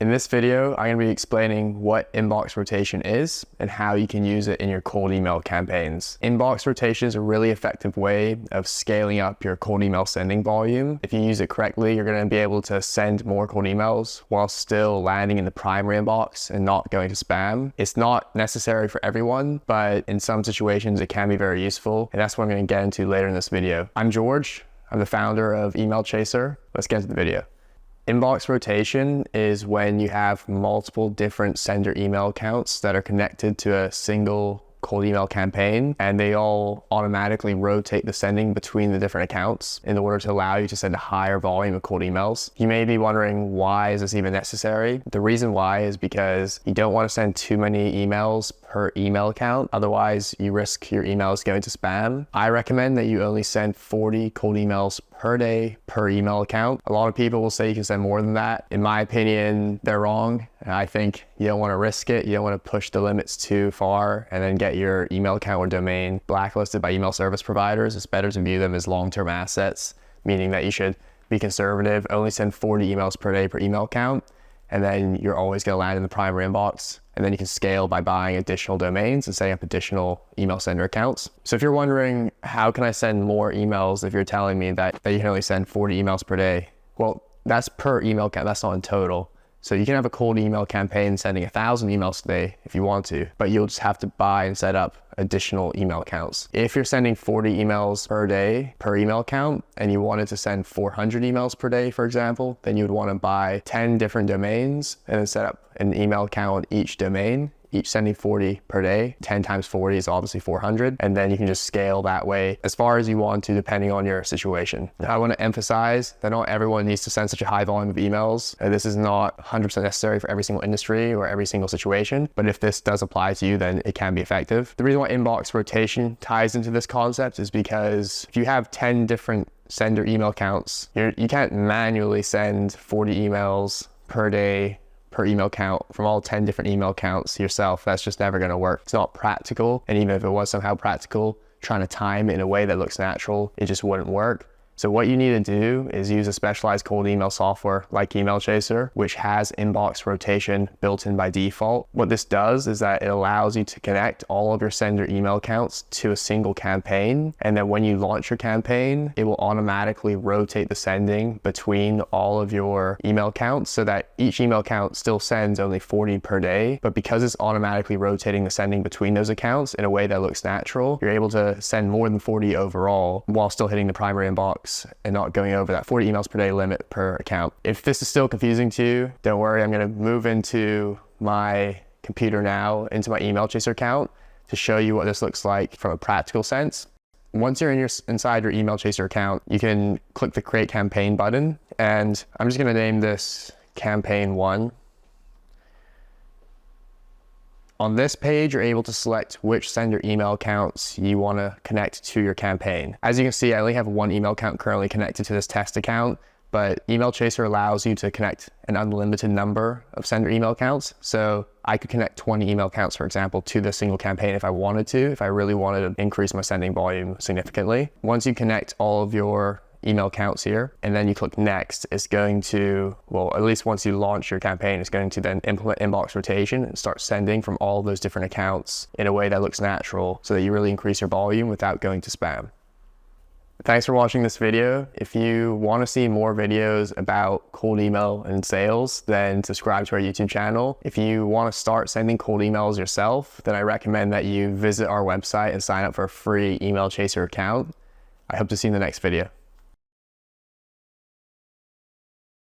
In this video, I'm going to be explaining what inbox rotation is and how you can use it in your cold email campaigns. Inbox rotation is a really effective way of scaling up your cold email sending volume. If you use it correctly, you're going to be able to send more cold emails while still landing in the primary inbox and not going to spam. It's not necessary for everyone, but in some situations it can be very useful, and that's what I'm going to get into later in this video. I'm George. I'm the founder of Email Chaser. Let's get into the video. Inbox rotation is when you have multiple different sender email accounts that are connected to a single cold email campaign, and they all automatically rotate the sending between the different accounts in order to allow you to send a higher volume of cold emails. You may be wondering, why is this even necessary? The reason why is because you don't want to send too many emails per email account. Otherwise, you risk your emails going to spam. I recommend that you only send 40 cold emails per day per email account. A lot of people will say you can send more than that. In my opinion, they're wrong. I think you don't want to risk it. You don't want to push the limits too far and then get your email account or domain blacklisted by email service providers. It's better to view them as long-term assets, meaning that you should be conservative, only send 40 emails per day per email account, and then you're always going to land in the primary inbox. And then you can scale by buying additional domains and setting up additional email sender accounts. So if you're wondering, how can I send more emails if you're telling me that you can only send 40 emails per day? Well, that's per email account, that's not in total. So you can have a cold email campaign sending 1,000 emails a day if you want to, but you'll just have to buy and set up additional email accounts. If you're sending 40 emails per day per email account and you wanted to send 400 emails per day, for example, then you would want to buy 10 different domains and then set up an email account on each domain, each sending 40 per day. 10 times 40 is obviously 400. And then you can just scale that way as far as you want to, depending on your situation. Now, I want to emphasize that not everyone needs to send such a high volume of emails. This is not 100% necessary for every single industry or every single situation. But if this does apply to you, then it can be effective. The reason why inbox rotation ties into this concept is because if you have 10 different sender email accounts, you can't manually send 40 emails per day per email count from all 10 different email accounts yourself. That's just never going to work. It's not practical. And even if it was somehow practical, trying to time it in a way that looks natural, it just wouldn't work. So what you need to do is use a specialized cold email software like Email Chaser, which has inbox rotation built in by default. What this does is that it allows you to connect all of your sender email accounts to a single campaign. And then when you launch your campaign, it will automatically rotate the sending between all of your email accounts so that each email account still sends only 40 per day. But because it's automatically rotating the sending between those accounts in a way that looks natural, you're able to send more than 40 overall while still hitting the primary inbox and not going over that 40 emails per day limit per account. If this is still confusing to you, don't worry, I'm going to move into my computer now, into my Email Chaser account to show you what this looks like from a practical sense. Once you're inside your Email Chaser account, you can click the Create Campaign button, and I'm just going to name this Campaign 1. On this page, you're able to select which sender email accounts you want to connect to your campaign. As you can see, I only have one email account currently connected to this test account, but Email Chaser allows you to connect an unlimited number of sender email accounts. So I could connect 20 email accounts, for example, to this single campaign if I wanted to, if I really wanted to increase my sending volume significantly. Once you connect all of your email accounts here, and then you click next, it's going to, well, at least once you launch your campaign, it's going to then implement inbox rotation and start sending from all of those different accounts in a way that looks natural so that you really increase your volume without going to spam. Thanks for watching this video. If you want to see more videos about cold email and sales, then subscribe to our YouTube channel. If you want to start sending cold emails yourself, then I recommend that you visit our website and sign up for a free Email Chaser account. I hope to see you in the next video.